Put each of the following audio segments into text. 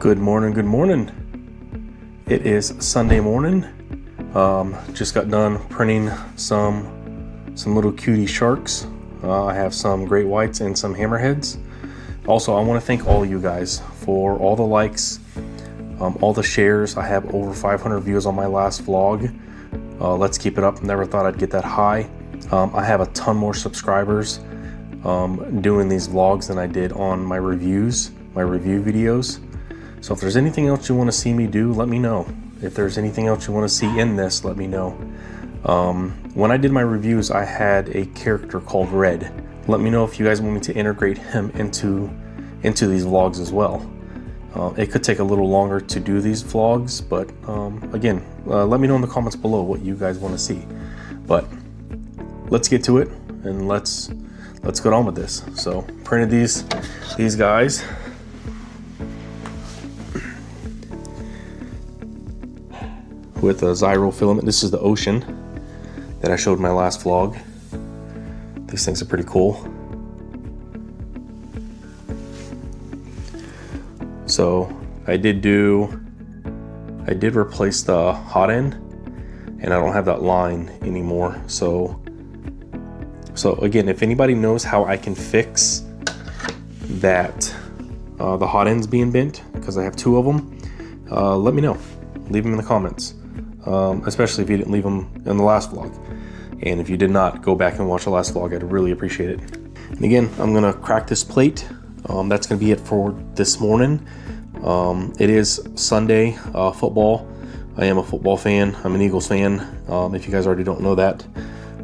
Good morning, good morning. It is Sunday morning. Just got done printing some little cutie sharks. I have some great whites and some hammerheads. Also, I want to thank all of you guys for all the likes, all the shares. I have over 500 views on my last vlog. Let's keep it up. Never thought I'd get that high. I have a ton more subscribers doing these vlogs than I did on my review videos. So if there's anything else you want to see me do, let me know. If there's anything else you want to see in this, let me know. When I did my reviews, I had a character called Red. Let me know if you guys want me to integrate him into these vlogs as well. It could take a little longer to do these vlogs, but again, let me know in the comments below what you guys want to see. But let's get to it and let's get on with this. So printed these guys. With a Zyro filament. This is the ocean that I showed in my last vlog. These things are pretty cool. So I did replace the hot end, and I don't have that line anymore. So again, if anybody knows how I can fix that, the hot ends being bent, because I have two of them, let me know. Leave them in the comments. Especially if you didn't leave them in the last vlog. And if you did not, go back and watch the last vlog. I'd really appreciate it. And again, I'm gonna crack this plate. That's gonna be it for this morning. It is Sunday, football. I am a football fan. I'm an Eagles fan, if you guys already don't know that.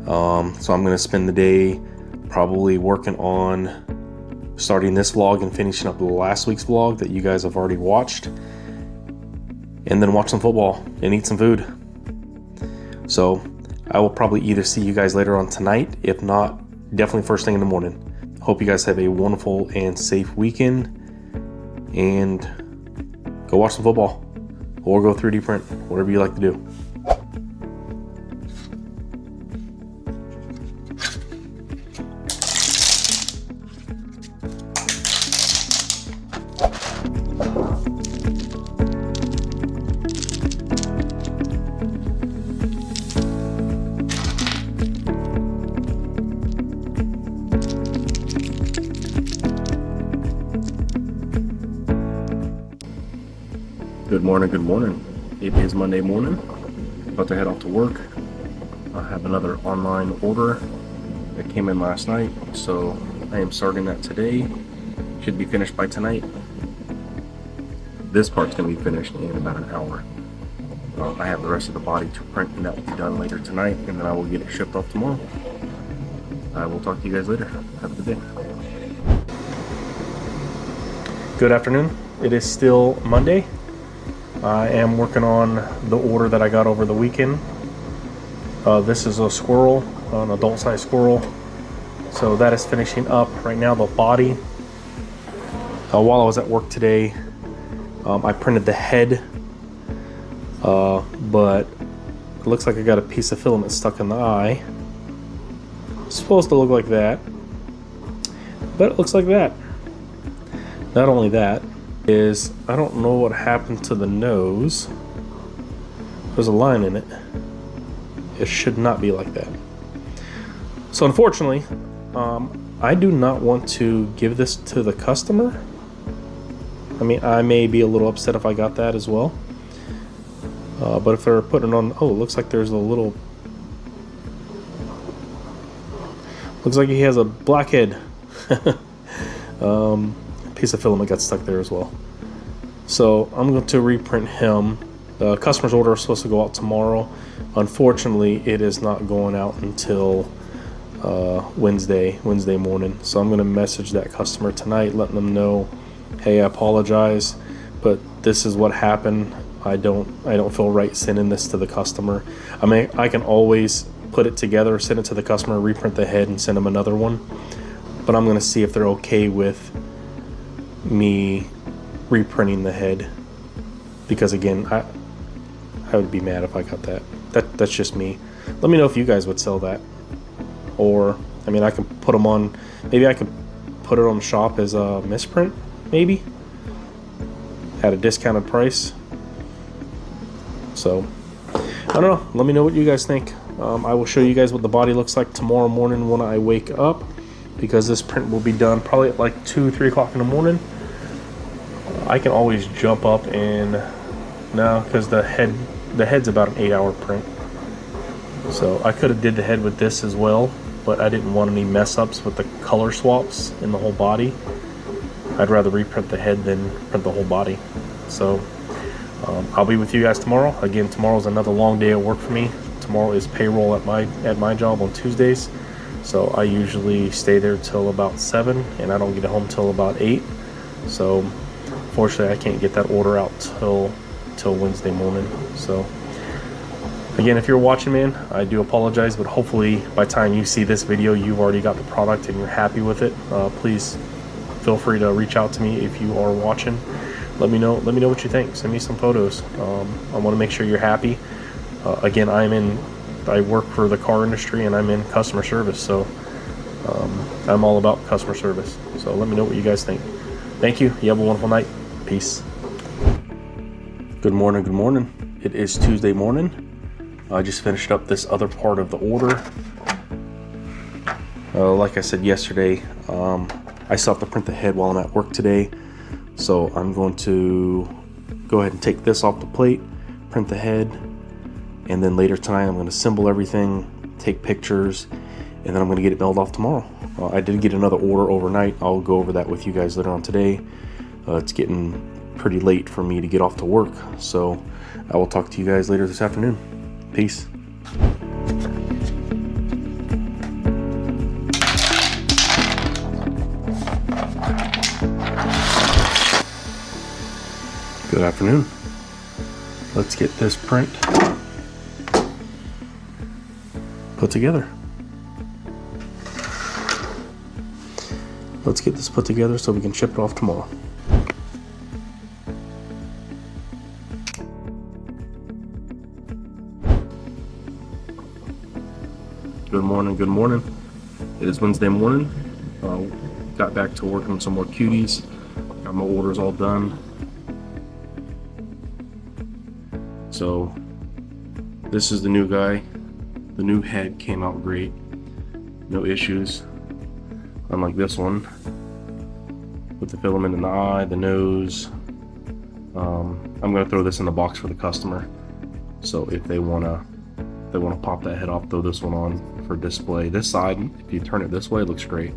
So I'm gonna spend the day probably working on starting this vlog and finishing up the last week's vlog that you guys have already watched. And then watch some football and eat some food. So I will probably either see you guys later on tonight. If not, definitely first thing in the morning. Hope you guys have a wonderful and safe weekend. And go watch some football. Or go 3D print. Whatever you like to do. Good morning, good morning. It is Monday morning. About to head off to work. I have another online order that came in last night, so I am starting that today. Should be finished by tonight. This part's going to be finished in about an hour. I have the rest of the body to print, and that will be done later tonight, and then I will get it shipped off tomorrow. I will talk to you guys later. Have a good day. Good afternoon. It is still Monday. I am working on the order that I got over the weekend. This is a squirrel, an adult size squirrel. So that is finishing up right now, the body. While I was at work today, I printed the head, but it looks like I got a piece of filament stuck in the eye. It's supposed to look like that, but it looks like that. Not only that, is I don't know what happened to the nose. There's a line in it. It should not be like that. So unfortunately, I do not want to give this to the customer. I mean, I may be a little upset if I got that as well. But if they're putting it on, oh, it looks like there's a little, looks like he has a blackhead. Piece of filament got stuck there as well. So I'm going to reprint him. The customer's order is supposed to go out tomorrow. Unfortunately, it is not going out until Wednesday morning. So I'm going to message that customer tonight, letting them know, hey, I apologize, but this is what happened. I don't feel right sending this to the customer. I mean, I can always put it together, send it to the customer, reprint the head, and send them another one. But I'm going to see if they're okay with me reprinting the head, because again, I would be mad if I got that. That's just me. Let me know if you guys would sell that, or I mean, I can put them on. Maybe I could put it on shop as a misprint. Maybe at a discounted price. So I don't know, let me know what you guys think. I will show you guys what the body looks like tomorrow morning when I wake up, because this print will be done probably at like 2-3 o'clock in the morning. I can always jump up and no, because the head's about an 8-hour print. So I could have did the head with this as well, but I didn't want any mess ups with the color swaps in the whole body. I'd rather reprint the head than print the whole body. So I'll be with you guys tomorrow. Again, tomorrow's another long day of work for me. Tomorrow is payroll at my job on Tuesdays. So I usually stay there till about 7 and I don't get home till about 8. So fortunately I can't get that order out till Wednesday morning. So again, if you're watching, man, I do apologize, but hopefully by the time you see this video, you've already got the product and you're happy with it. Please feel free to reach out to me if you are watching. Let me know what you think. Send me some photos. I want to make sure you're happy. Again, I work for the car industry and I'm in customer service, so I'm all about customer service. So let me know what you guys think. Thank you. You have a wonderful night. Peace. Good morning. Good morning. It is Tuesday morning. I just finished up this other part of the order. Like I said yesterday, I still have to print the head while I'm at work today. So I'm going to go ahead and take this off the plate, print the head, and then later tonight I'm going to assemble everything, take pictures, and then I'm going to get it mailed off tomorrow. I did get another order overnight. I'll go over that with you guys later on today. It's getting pretty late for me to get off to work, so I will talk to you guys later this afternoon. Peace. Good afternoon. Let's get this print put together. Let's get this put together so we can ship it off tomorrow. Good morning, good morning. It is Wednesday morning. Got back to working on some more cuties. Got my orders all done. So this is the new guy. The new head came out great. No issues. Unlike this one with the filament in the eye, the nose. I'm gonna throw this in the box for the customer. So if they wanna pop that head off, throw this one on for display. This side, if you turn it this way, it looks great.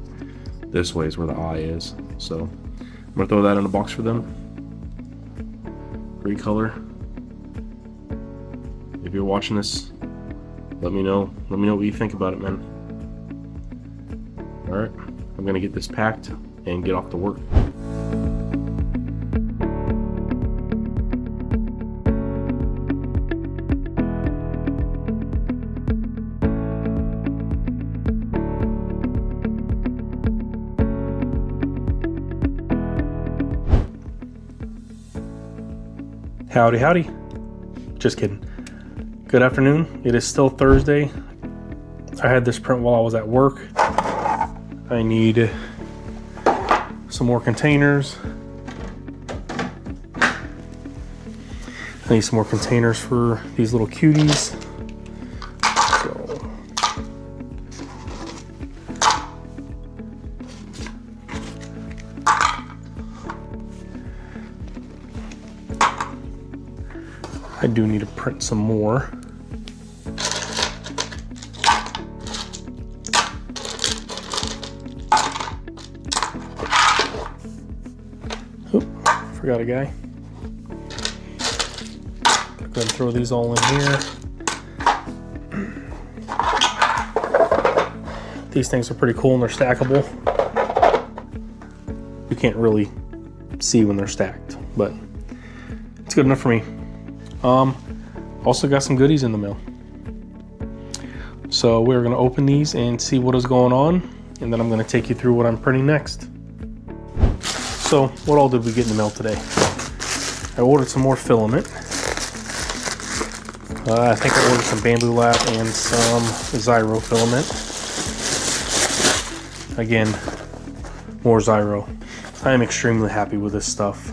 This way is where the eye is. So I'm gonna throw that in a box for them. Great color. If you're watching this, let me know what you think about it, man. All right, I'm gonna get this packed and get off to work. Howdy, howdy. Just kidding. Good afternoon. It is still Thursday. I had this print while I was at work. I need some more containers. I need some more containers for these little cuties. So I do need to print some more. Oop, forgot a guy. Go ahead and throw these all in here. These things are pretty cool and they're stackable. You can't really see when they're stacked, but it's good enough for me. Also got some goodies in the mail. So we're gonna open these and see what is going on, and then I'm gonna take you through what I'm printing next. So what all did we get in the mail today? I ordered some more filament. I think I ordered some Bambu lap and some Zyro filament. Again, more Zyro. I am extremely happy with this stuff.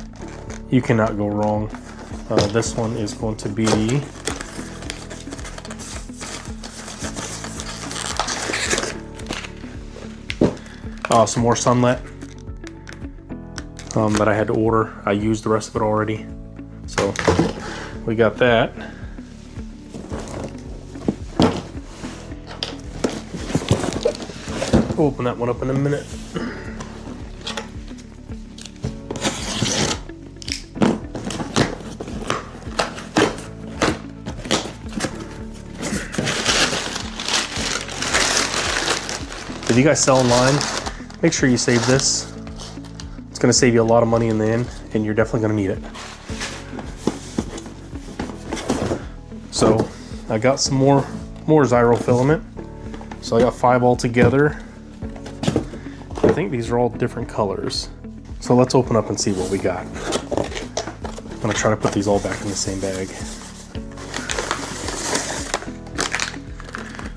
You cannot go wrong. This one is going to be some more sunlit that I had to order. I used the rest of it already. So we got that. We'll open that one up in a minute. If you guys sell online, make sure you save this. It's going to save you a lot of money in the end, and you're definitely going to need it. So I got some more Zyro filament. So I got 5 altogether. I think these are all different colors. So let's open up and see what we got. I'm going to try to put these all back in the same bag.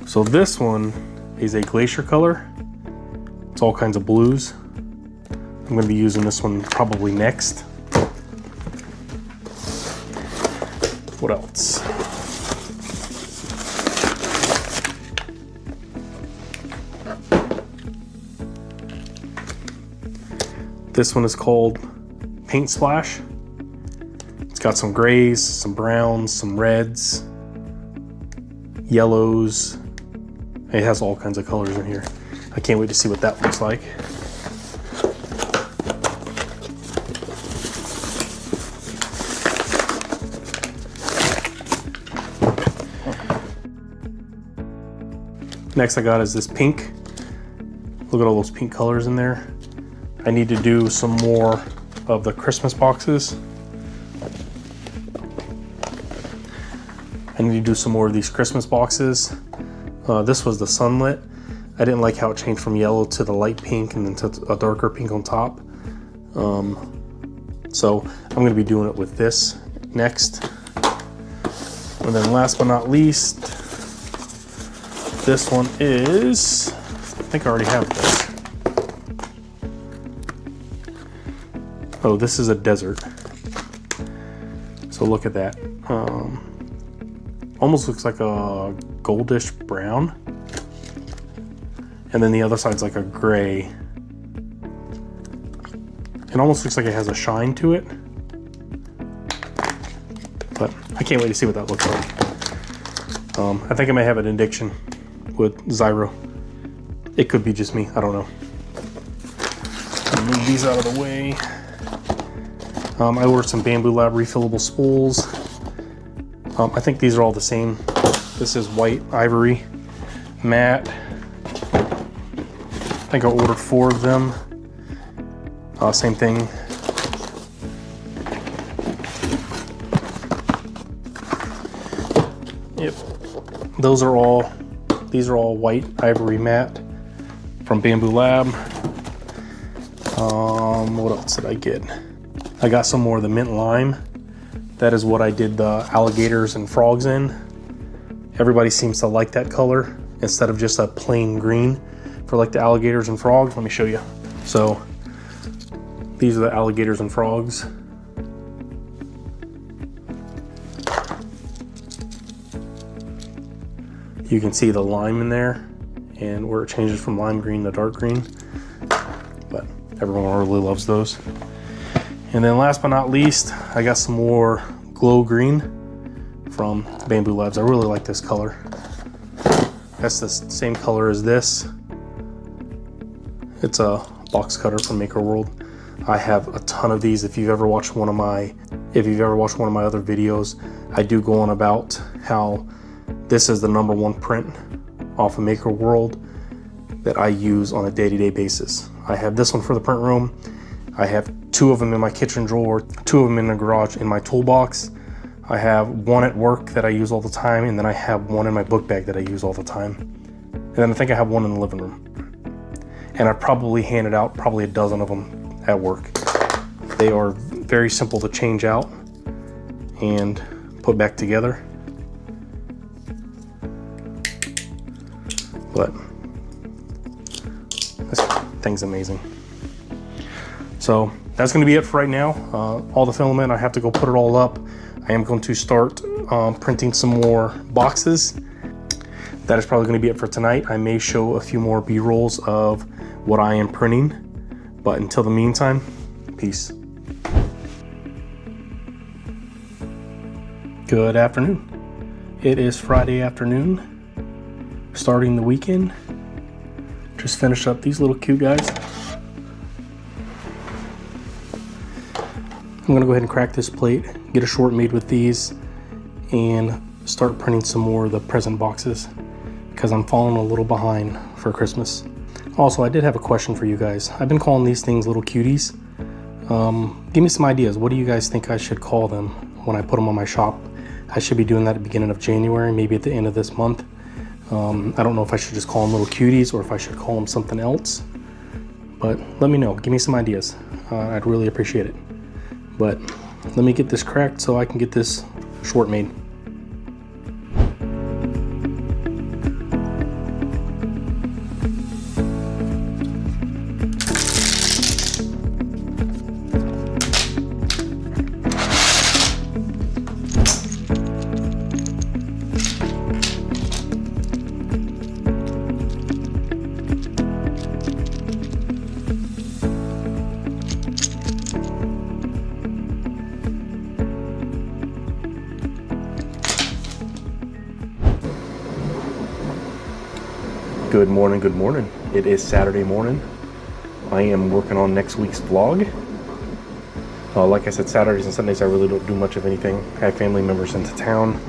So this one is a glacier color. It's all kinds of blues. I'm going to be using this one probably next. What else? This one is called Paint Splash. It's got some grays, some browns, some reds, yellows. It has all kinds of colors in here. I can't wait to see what that looks like. Next I got is this pink. Look at all those pink colors in there. I need to do some more of the Christmas boxes. I need to do some more of these Christmas boxes. This was the sunlit. I didn't like how it changed from yellow to the light pink and then to a darker pink on top. So I'm going to be doing it with this next. And then last but not least, this one is, I think I already have this. Oh, this is a desert. So look at that. Almost looks like a goldish brown. And then the other side's like a gray. It almost looks like it has a shine to it. But I can't wait to see what that looks like. I think I may have an addiction with Zyro. It could be just me, I don't know. I'll move these out of the way. I ordered some Bambu Lab refillable spools. I think these are all the same. This is white ivory matte. I think I ordered 4 of them. Same thing. Yep. These are all white ivory matte from Bambu Lab. What else did I get? I got some more of the mint lime. That is what I did the alligators and frogs in. Everybody seems to like that color instead of just a plain green for like the alligators and frogs. Let me show you. So these are the alligators and frogs. You can see the lime in there and where it changes from lime green to dark green. But everyone really loves those. And then last but not least, I got some more glow green from Bambu Labs. I really like this color. That's the same color as this. It's a box cutter from Maker World. I have a ton of these. If you've ever watched one of my other videos, I do go on about how this is the #1 print off of Maker World that I use on a day-to-day basis. I have this one for the print room. I have 2 of them in my kitchen drawer, 2 of them in the garage in my toolbox. I have 1 at work that I use all the time, and then I have 1 in my book bag that I use all the time. And then I think I have 1 in the living room. And I probably handed out probably a dozen of them at work. They are very simple to change out and put back together. But this thing's amazing. So that's going to be it for right now. All the filament, I have to go put it all up. I am going to start printing some more boxes. That is probably going to be it for tonight. I may show a few more B-rolls of what I am printing, but until the meantime, peace. Good afternoon. It is Friday afternoon, starting the weekend. Just finished up these little cute guys. I'm gonna go ahead and crack this plate, get a short made with these, and start printing some more of the present boxes because I'm falling a little behind for Christmas. Also, I did have a question for you guys. I've been calling these things little cuties. Give me some ideas. What do you guys think I should call them when I put them on my shop? I should be doing that at the beginning of January, maybe at the end of this month. I don't know if I should just call them little cuties or if I should call them something else, but let me know. Give me some ideas. I'd really appreciate it. But let me get this cracked so I can get this short made. Good morning, good morning. It is Saturday morning. I am working on next week's vlog. Like I said, Saturdays and Sundays I really don't do much of anything. I have family members into town,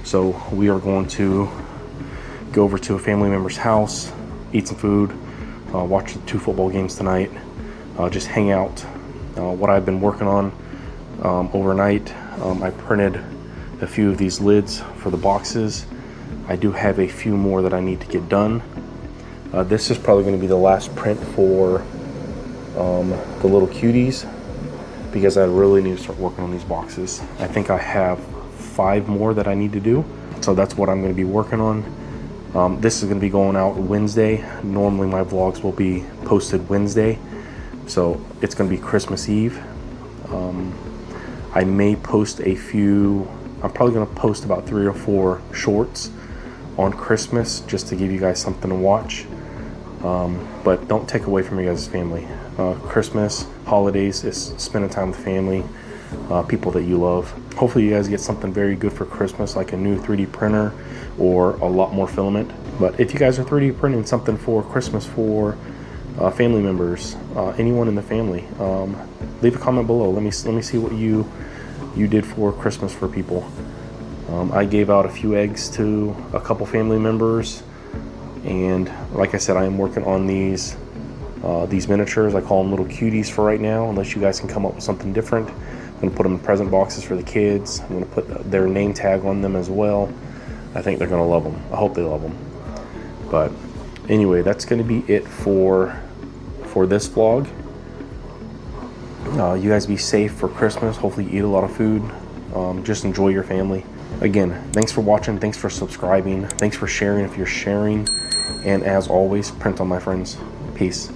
so we are going to go over to a family member's house, eat some food, watch the 2 football games tonight, just hang out. What I've been working on overnight, I printed a few of these lids for the boxes. I do have a few more that I need to get done. This is probably going to be the last print for the little cuties because I really need to start working on these boxes. I think I have 5 more that I need to do, so that's what I'm going to be working on. This is going to be going out Wednesday. Normally my vlogs will be posted Wednesday, so it's going to be Christmas Eve. I may post a few. I'm probably going to post about 3 or 4 shorts on Christmas just to give you guys something to watch, but don't take away from your guys' family. Christmas, holidays is spending time with family, people that you love. Hopefully you guys get something very good for Christmas, like a new 3D printer or a lot more filament. But if you guys are 3D printing something for Christmas for family members, anyone in the family, leave a comment below. Let me see what you did for Christmas for people. I gave out a few eggs to a couple family members, and like I said, I am working on these miniatures. I call them little cuties for right now, unless you guys can come up with something different. I'm going to put them in present boxes for the kids. I'm going to put their name tag on them as well. I think they're going to love them. I hope they love them. But anyway, that's going to be it for this vlog. You guys be safe for Christmas. Hopefully you eat a lot of food. Just enjoy your family. Again, thanks for watching, thanks for subscribing, thanks for sharing if you're sharing, and as always, print on, my friends. Peace.